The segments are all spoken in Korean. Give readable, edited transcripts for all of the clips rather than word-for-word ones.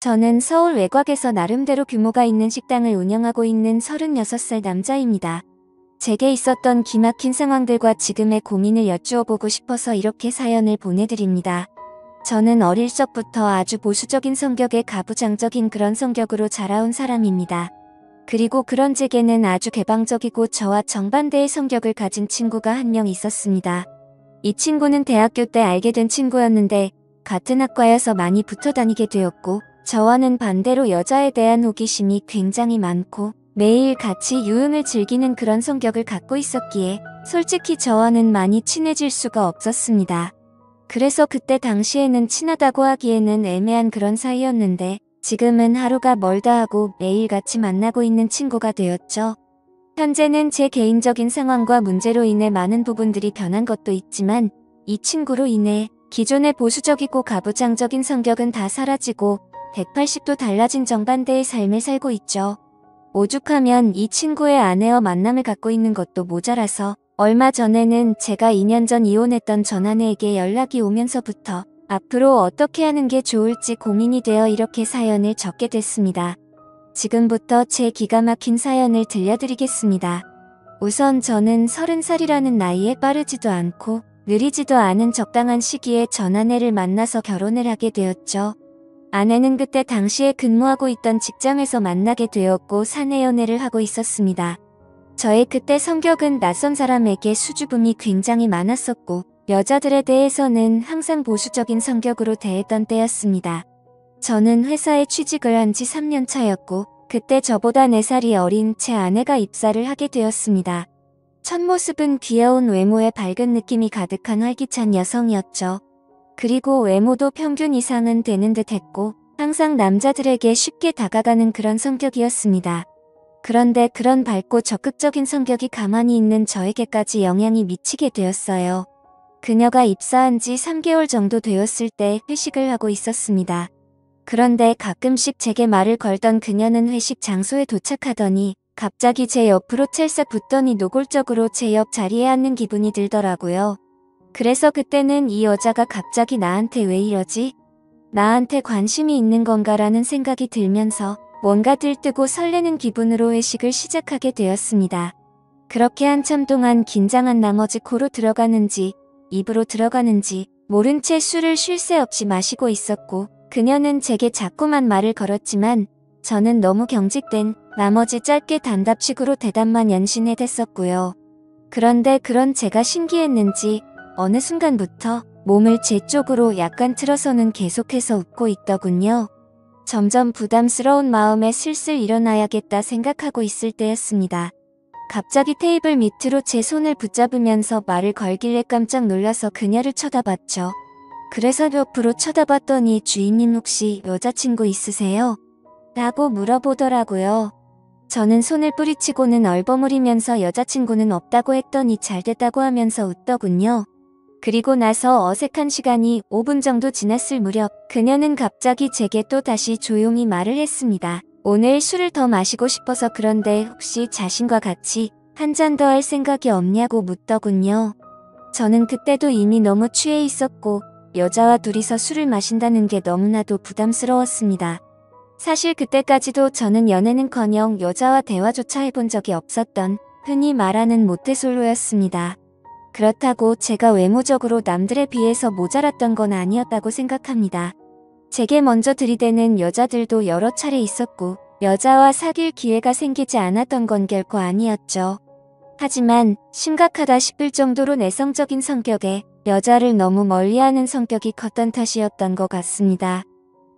저는 서울 외곽에서 나름대로 규모가 있는 식당을 운영하고 있는 36살 남자입니다. 제게 있었던 기막힌 상황들과 지금의 고민을 여쭈어보고 싶어서 이렇게 사연을 보내드립니다. 저는 어릴 적부터 아주 보수적인 성격의 가부장적인 그런 성격으로 자라온 사람입니다. 그리고 그런 제게는 아주 개방적이고 저와 정반대의 성격을 가진 친구가 한 명 있었습니다. 이 친구는 대학교 때 알게 된 친구였는데 같은 학과여서 많이 붙어 다니게 되었고 저와는 반대로 여자에 대한 호기심이 굉장히 많고 매일 같이 유흥을 즐기는 그런 성격을 갖고 있었기에 솔직히 저와는 많이 친해질 수가 없었습니다. 그래서 그때 당시에는 친하다고 하기에는 애매한 그런 사이였는데 지금은 하루가 멀다 하고 매일 같이 만나고 있는 친구가 되었죠. 현재는 제 개인적인 상황과 문제로 인해 많은 부분들이 변한 것도 있지만 이 친구로 인해 기존의 보수적이고 가부장적인 성격은 다 사라지고 180도 달라진 정반대의 삶을 살고 있죠. 오죽하면 이 친구의 아내와 만남을 갖고 있는 것도 모자라서 얼마 전에는 제가 2년 전 이혼했던 전 아내에게 연락이 오면서부터 앞으로 어떻게 하는 게 좋을지 고민이 되어 이렇게 사연을 적게 됐습니다. 지금부터 제 기가 막힌 사연을 들려드리겠습니다. 우선 저는 30살이라는 나이에 빠르지도 않고 느리지도 않은 적당한 시기에 전 아내를 만나서 결혼을 하게 되었죠. 아내는 그때 당시에 근무하고 있던 직장에서 만나게 되었고 사내 연애를 하고 있었습니다. 저의 그때 성격은 낯선 사람에게 수줍음이 굉장히 많았었고 여자들에 대해서는 항상 보수적인 성격으로 대했던 때였습니다. 저는 회사에 취직을 한 지 3년 차였고 그때 저보다 4살이 어린 제 아내가 입사를 하게 되었습니다. 첫 모습은 귀여운 외모에 밝은 느낌이 가득한 활기찬 여성이었죠. 그리고 외모도 평균 이상은 되는 듯 했고 항상 남자들에게 쉽게 다가가는 그런 성격이었습니다. 그런데 그런 밝고 적극적인 성격이 가만히 있는 저에게까지 영향이 미치게 되었어요. 그녀가 입사한 지 3개월 정도 되었을 때 회식을 하고 있었습니다. 그런데 가끔씩 제게 말을 걸던 그녀는 회식 장소에 도착하더니 갑자기 제 옆으로 찰싹 붙더니 노골적으로 제 옆 자리에 앉는 기분이 들더라고요. 그래서 그때는 이 여자가 갑자기 나한테 왜 이러지? 나한테 관심이 있는 건가라는 생각이 들면서 뭔가 들뜨고 설레는 기분으로 회식을 시작하게 되었습니다. 그렇게 한참 동안 긴장한 나머지 코로 들어가는지 입으로 들어가는지 모른 채 술을 쉴 새 없이 마시고 있었고 그녀는 제게 자꾸만 말을 걸었지만 저는 너무 경직된 나머지 짧게 단답식으로 대답만 연신해댔었고요. 그런데 그런 제가 신기했는지 어느 순간부터 몸을 제 쪽으로 약간 틀어서는 계속해서 웃고 있더군요. 점점 부담스러운 마음에 슬슬 일어나야겠다 생각하고 있을 때였습니다. 갑자기 테이블 밑으로 제 손을 붙잡으면서 말을 걸길래 깜짝 놀라서 그녀를 쳐다봤죠. 그래서 옆으로 쳐다봤더니 주인님 혹시 여자친구 있으세요? 라고 물어보더라고요. 저는 손을 뿌리치고는 얼버무리면서 여자친구는 없다고 했더니 잘됐다고 하면서 웃더군요. 그리고 나서 어색한 시간이 5분 정도 지났을 무렵 그녀는 갑자기 제게 또 다시 조용히 말을 했습니다. 오늘 술을 더 마시고 싶어서 그런데 혹시 자신과 같이 한 잔 더 할 생각이 없냐고 묻더군요. 저는 그때도 이미 너무 취해 있었고 여자와 둘이서 술을 마신다는 게 너무나도 부담스러웠습니다. 사실 그때까지도 저는 연애는커녕 여자와 대화조차 해본 적이 없었던 흔히 말하는 모태솔로였습니다. 그렇다고 제가 외모적으로 남들에 비해서 모자랐던 건 아니었다고 생각합니다. 제게 먼저 들이대는 여자들도 여러 차례 있었고 여자와 사귈 기회가 생기지 않았던 건 결코 아니었죠. 하지만 심각하다 싶을 정도로 내성적인 성격에 여자를 너무 멀리하는 성격이 컸던 탓이었던 것 같습니다.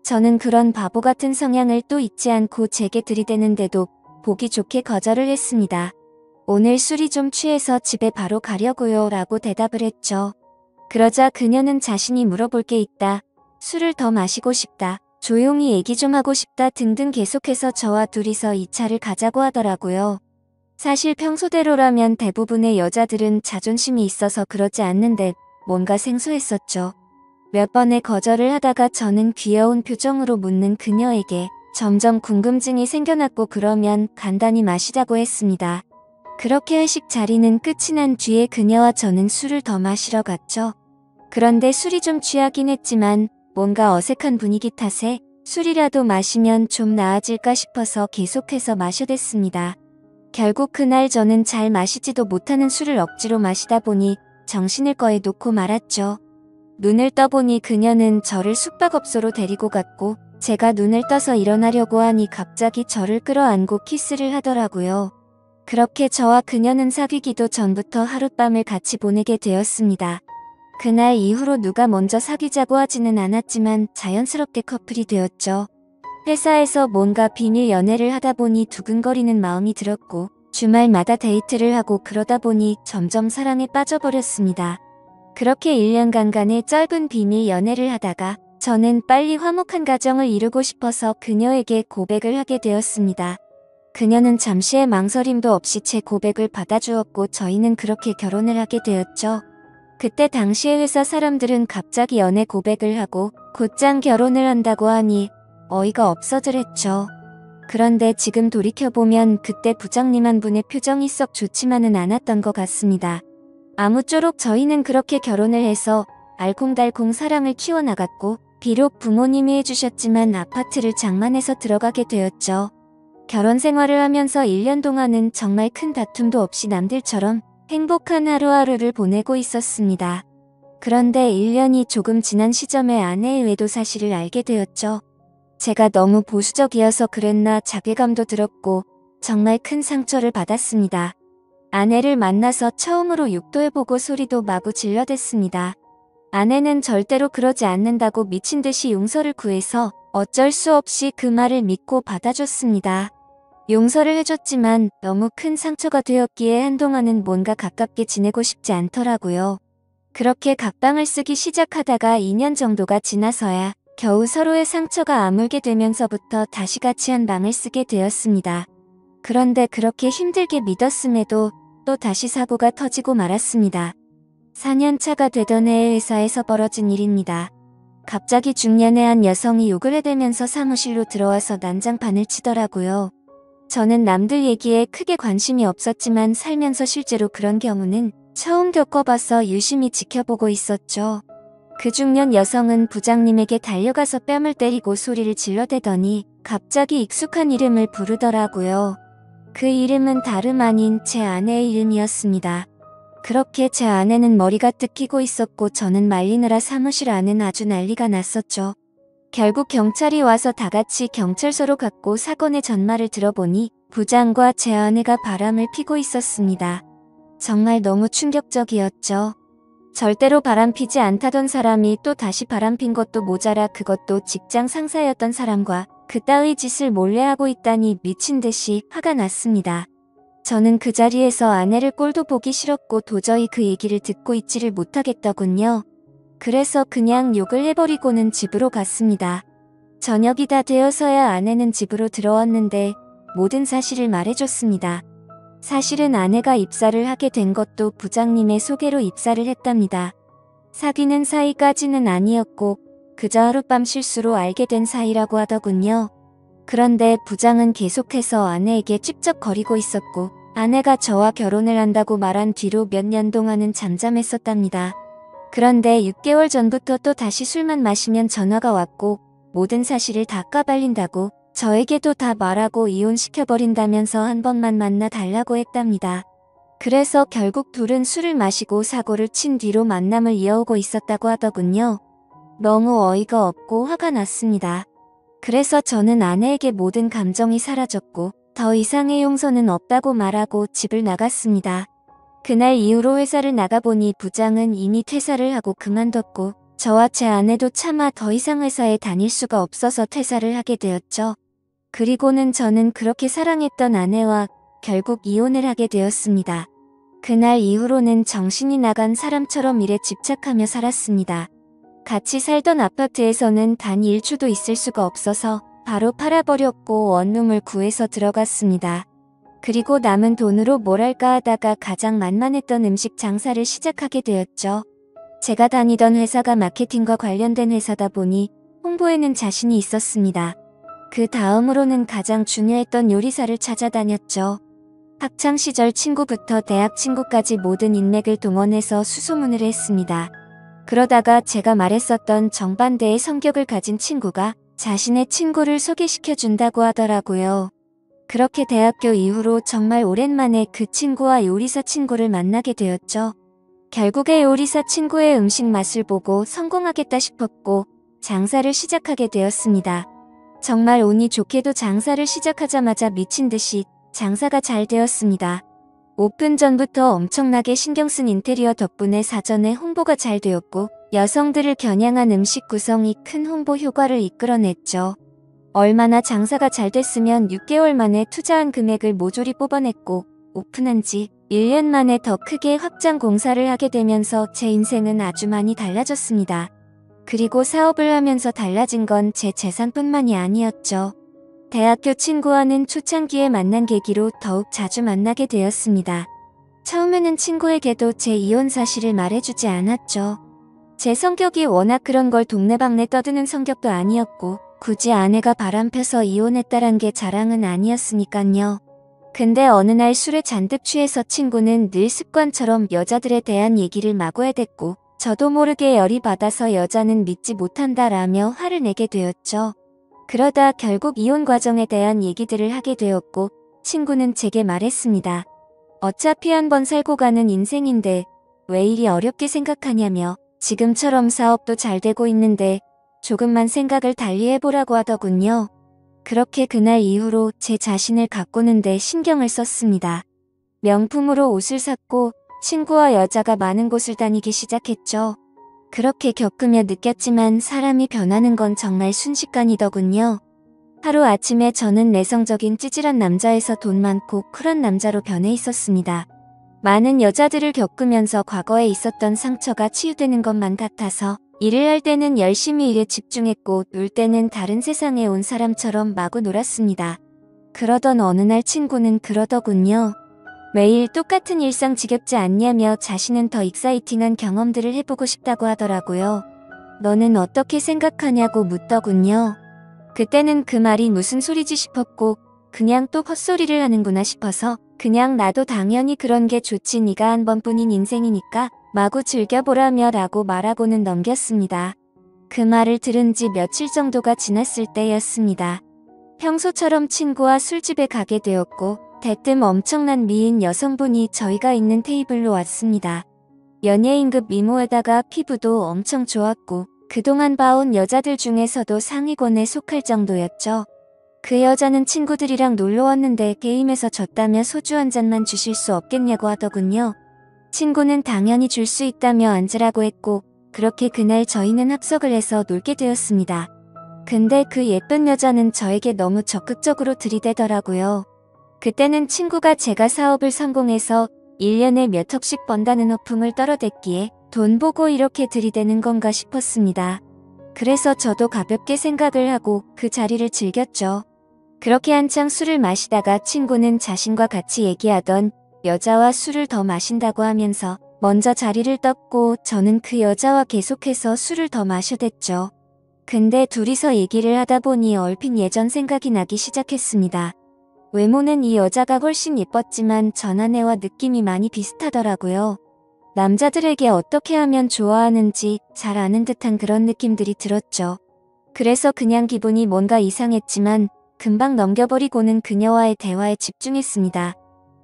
저는 그런 바보 같은 성향을 또 잊지 않고 제게 들이대는데도 보기 좋게 거절을 했습니다. 오늘 술이 좀 취해서 집에 바로 가려고요 라고 대답을 했죠. 그러자 그녀는 자신이 물어볼 게 있다. 술을 더 마시고 싶다. 조용히 얘기 좀 하고 싶다 등등 계속해서 저와 둘이서 2차를 가자고 하더라고요. 사실 평소대로라면 대부분의 여자들은 자존심이 있어서 그러지 않는데 뭔가 생소했었죠. 몇 번의 거절을 하다가 저는 귀여운 표정으로 묻는 그녀에게 점점 궁금증이 생겨났고 그러면 간단히 마시자고 했습니다. 그렇게 회식 자리는 끝이 난 뒤에 그녀와 저는 술을 더 마시러 갔죠. 그런데 술이 좀 취하긴 했지만 뭔가 어색한 분위기 탓에 술이라도 마시면 좀 나아질까 싶어서 계속해서 마셔댔습니다. 결국 그날 저는 잘 마시지도 못하는 술을 억지로 마시다 보니 정신을 거의 놓고 말았죠. 눈을 떠보니 그녀는 저를 숙박업소로 데리고 갔고 제가 눈을 떠서 일어나려고 하니 갑자기 저를 끌어안고 키스를 하더라고요. 그렇게 저와 그녀는 사귀기도 전부터 하룻밤을 같이 보내게 되었습니다. 그날 이후로 누가 먼저 사귀자고 하지는 않았지만 자연스럽게 커플이 되었죠. 회사에서 뭔가 비밀 연애를 하다 보니 두근거리는 마음이 들었고 주말마다 데이트를 하고 그러다 보니 점점 사랑에 빠져버렸습니다. 그렇게 1년간의 짧은 비밀 연애를 하다가 저는 빨리 화목한 가정을 이루고 싶어서 그녀에게 고백을 하게 되었습니다. 그녀는 잠시의 망설임도 없이 제 고백을 받아주었고 저희는 그렇게 결혼을 하게 되었죠. 그때 당시의 회사 사람들은 갑자기 연애 고백을 하고 곧장 결혼을 한다고 하니 어이가 없어들었죠. 그런데 지금 돌이켜보면 그때 부장님 한 분의 표정이 썩 좋지만은 않았던 것 같습니다. 아무쪼록 저희는 그렇게 결혼을 해서 알콩달콩 사랑을 키워나갔고 비록 부모님이 해주셨지만 아파트를 장만해서 들어가게 되었죠. 결혼 생활을 하면서 1년 동안은 정말 큰 다툼도 없이 남들처럼 행복한 하루하루를 보내고 있었습니다. 그런데 1년이 조금 지난 시점에 아내의 외도 사실을 알게 되었죠. 제가 너무 보수적이어서 그랬나 자괴감도 들었고 정말 큰 상처를 받았습니다. 아내를 만나서 처음으로 욕도 해보고 소리도 마구 질러댔습니다. 아내는 절대로 그러지 않는다고 미친 듯이 용서를 구해서 어쩔 수 없이 그 말을 믿고 받아줬습니다. 용서를 해줬지만 너무 큰 상처가 되었기에 한동안은 뭔가 가깝게 지내고 싶지 않더라고요. 그렇게 각방을 쓰기 시작하다가 2년 정도가 지나서야 겨우 서로의 상처가 아물게 되면서부터 다시 같이 한 방을 쓰게 되었습니다. 그런데 그렇게 힘들게 믿었음에도 또 다시 사고가 터지고 말았습니다. 4년차가 되던 해에 회사에서 벌어진 일입니다. 갑자기 중년의 한 여성이 욕을 해대면서 사무실로 들어와서 난장판을 치더라고요. 저는 남들 얘기에 크게 관심이 없었지만 살면서 실제로 그런 경우는 처음 겪어봐서 유심히 지켜보고 있었죠. 그 중년 여성은 부장님에게 달려가서 뺨을 때리고 소리를 질러대더니 갑자기 익숙한 이름을 부르더라고요. 그 이름은 다름 아닌 제 아내의 이름이었습니다. 그렇게 제 아내는 머리가 뜯기고 있었고 저는 말리느라 사무실 안은 아주 난리가 났었죠. 결국 경찰이 와서 다 같이 경찰서로 갔고 사건의 전말을 들어보니 부장과 제 아내가 바람을 피고 있었습니다. 정말 너무 충격적이었죠. 절대로 바람피지 않다던 사람이 또 다시 바람핀 것도 모자라 그것도 직장 상사였던 사람과 그따위 짓을 몰래 하고 있다니 미친 듯이 화가 났습니다. 저는 그 자리에서 아내를 꼴도 보기 싫었고 도저히 그 얘기를 듣고 있지를 못하겠더군요. 그래서 그냥 욕을 해버리고는 집으로 갔습니다. 저녁이 다 되어서야 아내는 집으로 들어왔는데 모든 사실을 말해줬습니다. 사실은 아내가 입사를 하게 된 것도 부장님의 소개로 입사를 했답니다. 사귀는 사이까지는 아니었고 그저 하룻밤 실수로 알게 된 사이라고 하더군요. 그런데 부장은 계속해서 아내에게 찝쩍거리고 있었고 아내가 저와 결혼을 한다고 말한 뒤로 몇 년 동안은 잠잠했었답니다. 그런데 6개월 전부터 또 다시 술만 마시면 전화가 왔고 모든 사실을 다 까발린다고 저에게도 다 말하고 이혼시켜버린다면서 한 번만 만나 달라고 했답니다. 그래서 결국 둘은 술을 마시고 사고를 친 뒤로 만남을 이어오고 있었다고 하더군요. 너무 어이가 없고 화가 났습니다. 그래서 저는 아내에게 모든 감정이 사라졌고 더 이상의 용서는 없다고 말하고 집을 나갔습니다. 그날 이후로 회사를 나가보니 부장은 이미 퇴사를 하고 그만뒀고 저와 제 아내도 차마 더 이상 회사에 다닐 수가 없어서 퇴사를 하게 되었죠. 그리고는 저는 그렇게 사랑했던 아내와 결국 이혼을 하게 되었습니다. 그날 이후로는 정신이 나간 사람처럼 일에 집착하며 살았습니다. 같이 살던 아파트에서는 단 1초도 있을 수가 없어서 바로 팔아버렸고 원룸을 구해서 들어갔습니다. 그리고 남은 돈으로 뭘 할까 하다가 가장 만만했던 음식 장사를 시작하게 되었죠. 제가 다니던 회사가 마케팅과 관련된 회사다 보니 홍보에는 자신이 있었습니다. 그 다음으로는 가장 중요했던 요리사를 찾아다녔죠. 학창시절 친구부터 대학 친구까지 모든 인맥을 동원해서 수소문을 했습니다. 그러다가 제가 말했었던 정반대의 성격을 가진 친구가 자신의 친구를 소개시켜준다고 하더라고요. 그렇게 대학교 이후로 정말 오랜만에 그 친구와 요리사 친구를 만나게 되었죠. 결국에 요리사 친구의 음식 맛을 보고 성공하겠다 싶었고 장사를 시작하게 되었습니다. 정말 운이 좋게도 장사를 시작하자마자 미친 듯이 장사가 잘 되었습니다. 오픈 전부터 엄청나게 신경 쓴 인테리어 덕분에 사전에 홍보가 잘 되었고 여성들을 겨냥한 음식 구성이 큰 홍보 효과를 이끌어냈죠. 얼마나 장사가 잘 됐으면 6개월 만에 투자한 금액을 모조리 뽑아냈고 오픈한 지 1년 만에 더 크게 확장 공사를 하게 되면서 제 인생은 아주 많이 달라졌습니다. 그리고 사업을 하면서 달라진 건 제 재산뿐만이 아니었죠. 대학교 친구와는 초창기에 만난 계기로 더욱 자주 만나게 되었습니다. 처음에는 친구에게도 제 이혼 사실을 말해주지 않았죠. 제 성격이 워낙 그런 걸 동네방네 떠드는 성격도 아니었고 굳이 아내가 바람펴서 이혼했다란 게 자랑은 아니었으니깐요. 근데 어느 날 술에 잔뜩 취해서 친구는 늘 습관처럼 여자들에 대한 얘기를 마구 해댔고 저도 모르게 열이 받아서 여자는 믿지 못한다라며 화를 내게 되었죠. 그러다 결국 이혼 과정에 대한 얘기들을 하게 되었고 친구는 제게 말했습니다. 어차피 한번 살고 가는 인생인데 왜 이리 어렵게 생각하냐며 지금처럼 사업도 잘 되고 있는데 조금만 생각을 달리 해보라고 하더군요. 그렇게 그날 이후로 제 자신을 가꾸는 데 신경을 썼습니다. 명품으로 옷을 샀고 친구와 여자가 많은 곳을 다니기 시작했죠. 그렇게 겪으며 느꼈지만 사람이 변하는 건 정말 순식간이더군요. 하루아침에 저는 내성적인 찌질한 남자에서 돈 많고 쿨한 남자로 변해 있었습니다. 많은 여자들을 겪으면서 과거에 있었던 상처가 치유되는 것만 같아서 일을 할 때는 열심히 일에 집중했고 놀 때는 다른 세상에 온 사람처럼 마구 놀았습니다. 그러던 어느 날 친구는 그러더군요. 매일 똑같은 일상 지겹지 않냐며 자신은 더 익사이팅한 경험들을 해보고 싶다고 하더라고요. 너는 어떻게 생각하냐고 묻더군요. 그때는 그 말이 무슨 소리지 싶었고 그냥 또 헛소리를 하는구나 싶어서 그냥 나도 당연히 그런 게 좋지 네가 한 번뿐인 인생이니까 마구 즐겨보라며 라고 말하고는 넘겼습니다. 그 말을 들은 지 며칠 정도가 지났을 때였습니다. 평소처럼 친구와 술집에 가게 되었고 대뜸 엄청난 미인 여성분이 저희가 있는 테이블로 왔습니다. 연예인급 미모에다가 피부도 엄청 좋았고 그동안 봐온 여자들 중에서도 상위권에 속할 정도였죠. 그 여자는 친구들이랑 놀러 왔는데 게임에서 졌다며 소주 한 잔만 주실 수 없겠냐고 하더군요. 친구는 당연히 줄 수 있다며 앉으라고 했고 그렇게 그날 저희는 합석을 해서 놀게 되었습니다. 근데 그 예쁜 여자는 저에게 너무 적극적으로 들이대더라고요. 그때는 친구가 제가 사업을 성공해서 1년에 몇 억씩 번다는 호풍을 떨어댔기에 돈 보고 이렇게 들이대는 건가 싶었습니다. 그래서 저도 가볍게 생각을 하고 그 자리를 즐겼죠. 그렇게 한창 술을 마시다가 친구는 자신과 같이 얘기하던 여자와 술을 더 마신다고 하면서 먼저 자리를 떴고 저는 그 여자와 계속해서 술을 더 마셔댔죠. 근데 둘이서 얘기를 하다 보니 얼핏 예전 생각이 나기 시작했습니다. 외모는 이 여자가 훨씬 예뻤지만 전 아내와 느낌이 많이 비슷하더라고요. 남자들에게 어떻게 하면 좋아하는지 잘 아는 듯한 그런 느낌들이 들었죠. 그래서 그냥 기분이 뭔가 이상했지만 금방 넘겨버리고는 그녀와의 대화에 집중했습니다.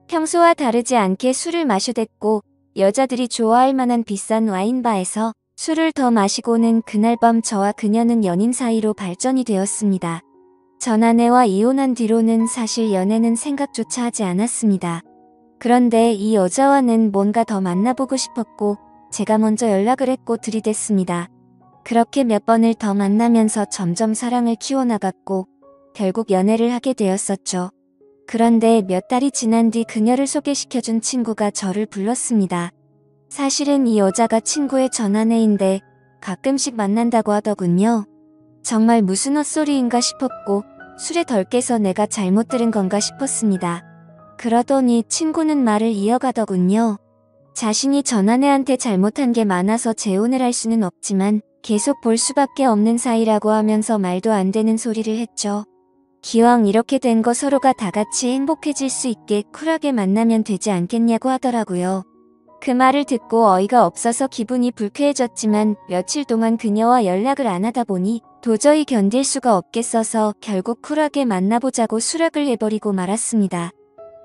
평소와 다르지 않게 술을 마셔댔고 여자들이 좋아할 만한 비싼 와인바에서 술을 더 마시고는 그날 밤 저와 그녀는 연인 사이로 발전이 되었습니다. 전 아내와 이혼한 뒤로는 사실 연애는 생각조차 하지 않았습니다. 그런데 이 여자와는 뭔가 더 만나보고 싶었고 제가 먼저 연락을 했고 들이댔습니다. 그렇게 몇 번을 더 만나면서 점점 사랑을 키워나갔고 결국 연애를 하게 되었었죠. 그런데 몇 달이 지난 뒤 그녀를 소개시켜준 친구가 저를 불렀습니다. 사실은 이 여자가 친구의 전 아내인데 가끔씩 만난다고 하더군요. 정말 무슨 헛소리인가 싶었고 술에 덜 깨서 내가 잘못 들은 건가 싶었습니다. 그러더니 친구는 말을 이어가더군요. 자신이 전 아내한테 잘못한 게 많아서 재혼을 할 수는 없지만 계속 볼 수밖에 없는 사이라고 하면서 말도 안 되는 소리를 했죠. 기왕 이렇게 된 거 서로가 다 같이 행복해질 수 있게 쿨하게 만나면 되지 않겠냐고 하더라고요. 그 말을 듣고 어이가 없어서 기분이 불쾌해졌지만 며칠 동안 그녀와 연락을 안 하다 보니 도저히 견딜 수가 없겠어서 결국 쿨하게 만나보자고 수락을 해버리고 말았습니다.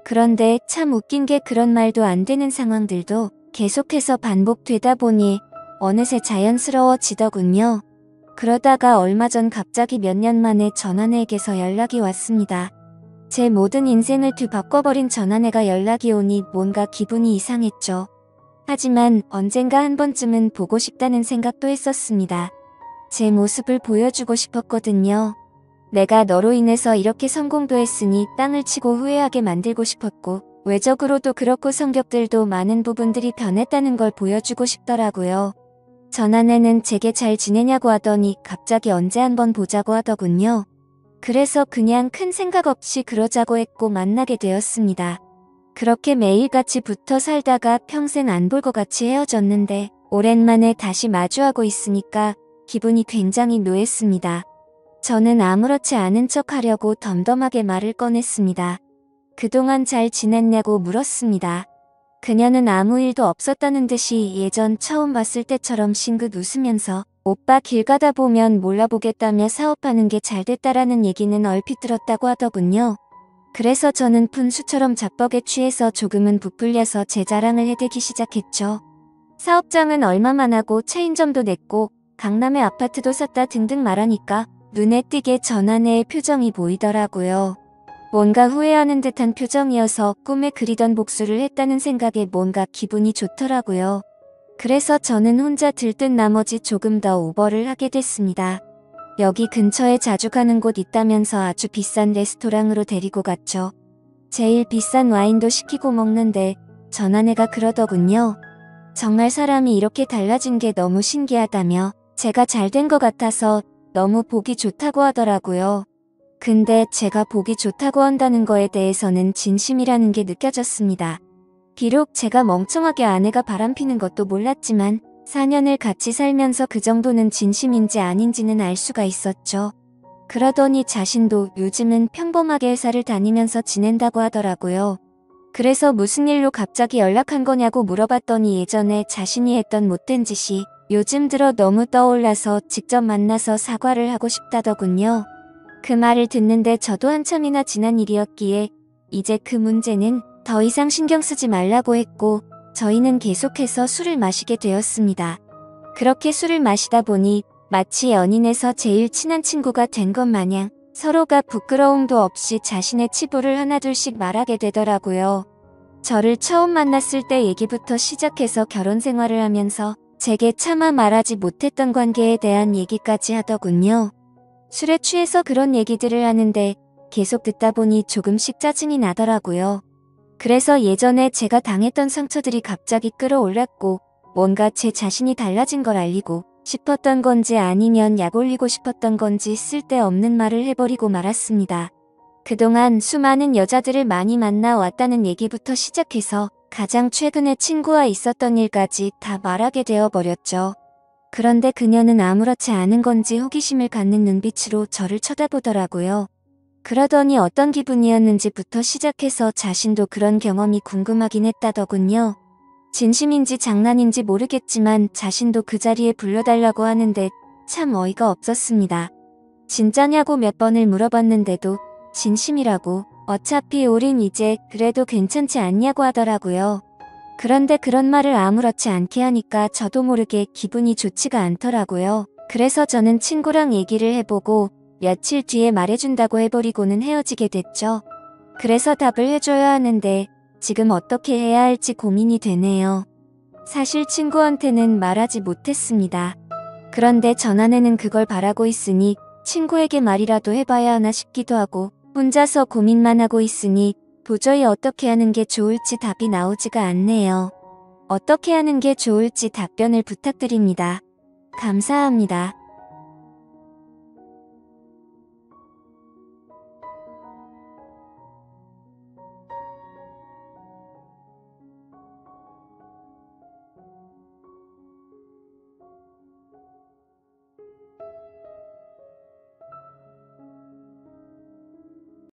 그런데 참 웃긴 게 그런 말도 안 되는 상황들도 계속해서 반복되다 보니 어느새 자연스러워지더군요. 그러다가 얼마 전 갑자기 몇 년 만에 전아내에게서 연락이 왔습니다. 제 모든 인생을 뒤바꿔버린 전아내가 연락이 오니 뭔가 기분이 이상했죠. 하지만 언젠가 한 번쯤은 보고 싶다는 생각도 했었습니다. 제 모습을 보여주고 싶었거든요. 내가 너로 인해서 이렇게 성공도 했으니 땅을 치고 후회하게 만들고 싶었고 외적으로도 그렇고 성격들도 많은 부분들이 변했다는 걸 보여주고 싶더라고요. 전아내는 제게 잘 지내냐고 하더니 갑자기 언제 한번 보자고 하더군요. 그래서 그냥 큰 생각 없이 그러자고 했고 만나게 되었습니다. 그렇게 매일같이 붙어 살다가 평생 안 볼 것 같이 헤어졌는데 오랜만에 다시 마주하고 있으니까 기분이 굉장히 묘했습니다. 저는 아무렇지 않은 척 하려고 덤덤하게 말을 꺼냈습니다. 그동안 잘 지냈냐고 물었습니다. 그녀는 아무 일도 없었다는 듯이 예전 처음 봤을 때처럼 싱긋 웃으면서 오빠 길 가다 보면 몰라보겠다며 사업하는 게 잘 됐다라는 얘기는 얼핏 들었다고 하더군요. 그래서 저는 푼수처럼 자뻑에 취해서 조금은 부풀려서 제 자랑을 해대기 시작했죠. 사업장은 얼마만 하고 체인점도 냈고 강남에 아파트도 샀다 등등 말하니까 눈에 띄게 전아내의 표정이 보이더라고요. 뭔가 후회하는 듯한 표정이어서 꿈에 그리던 복수를 했다는 생각에 뭔가 기분이 좋더라고요. 그래서 저는 혼자 들뜬 나머지 조금 더 오버를 하게 됐습니다. 여기 근처에 자주 가는 곳 있다면서 아주 비싼 레스토랑으로 데리고 갔죠. 제일 비싼 와인도 시키고 먹는데 전아내가 그러더군요. 정말 사람이 이렇게 달라진 게 너무 신기하다며 제가 잘 된 것 같아서 너무 보기 좋다고 하더라고요. 근데 제가 보기 좋다고 한다는 거에 대해서는 진심이라는 게 느껴졌습니다. 비록 제가 멍청하게 아내가 바람피는 것도 몰랐지만 4년을 같이 살면서 그 정도는 진심인지 아닌지는 알 수가 있었죠. 그러더니 자신도 요즘은 평범하게 회사를 다니면서 지낸다고 하더라고요. 그래서 무슨 일로 갑자기 연락한 거냐고 물어봤더니 예전에 자신이 했던 못된 짓이 요즘 들어 너무 떠올라서 직접 만나서 사과를 하고 싶다더군요. 그 말을 듣는데 저도 한참이나 지난 일이었기에 이제 그 문제는 더 이상 신경 쓰지 말라고 했고 저희는 계속해서 술을 마시게 되었습니다. 그렇게 술을 마시다 보니 마치 연인에서 제일 친한 친구가 된 것 마냥 서로가 부끄러움도 없이 자신의 치부를 하나둘씩 말하게 되더라고요. 저를 처음 만났을 때 얘기부터 시작해서 결혼 생활을 하면서 제게 차마 말하지 못했던 관계에 대한 얘기까지 하더군요. 술에 취해서 그런 얘기들을 하는데 계속 듣다 보니 조금씩 짜증이 나더라고요. 그래서 예전에 제가 당했던 상처들이 갑자기 끌어올랐고 뭔가 제 자신이 달라진 걸 알리고 싶었던 건지 아니면 약 올리고 싶었던 건지 쓸데없는 말을 해버리고 말았습니다. 그동안 수많은 여자들을 많이 만나왔다는 얘기부터 시작해서 가장 최근에 친구와 있었던 일까지 다 말하게 되어버렸죠. 그런데 그녀는 아무렇지 않은 건지 호기심을 갖는 눈빛으로 저를 쳐다보더라고요. 그러더니 어떤 기분이었는지부터 시작해서 자신도 그런 경험이 궁금하긴 했다더군요. 진심인지 장난인지 모르겠지만 자신도 그 자리에 불러달라고 하는데 참 어이가 없었습니다. 진짜냐고 몇 번을 물어봤는데도 진심이라고 어차피 우린 이제 그래도 괜찮지 않냐고 하더라고요. 그런데 그런 말을 아무렇지 않게 하니까 저도 모르게 기분이 좋지가 않더라고요. 그래서 저는 친구랑 얘기를 해보고 며칠 뒤에 말해준다고 해버리고는 헤어지게 됐죠. 그래서 답을 해줘야 하는데 지금 어떻게 해야 할지 고민이 되네요. 사실 친구한테는 말하지 못했습니다. 그런데 전아내는 그걸 바라고 있으니 친구에게 말이라도 해봐야 하나 싶기도 하고 혼자서 고민만 하고 있으니 도저히 어떻게 하는 게 좋을지 답이 나오지가 않네요. 어떻게 하는 게 좋을지 답변을 부탁드립니다. 감사합니다.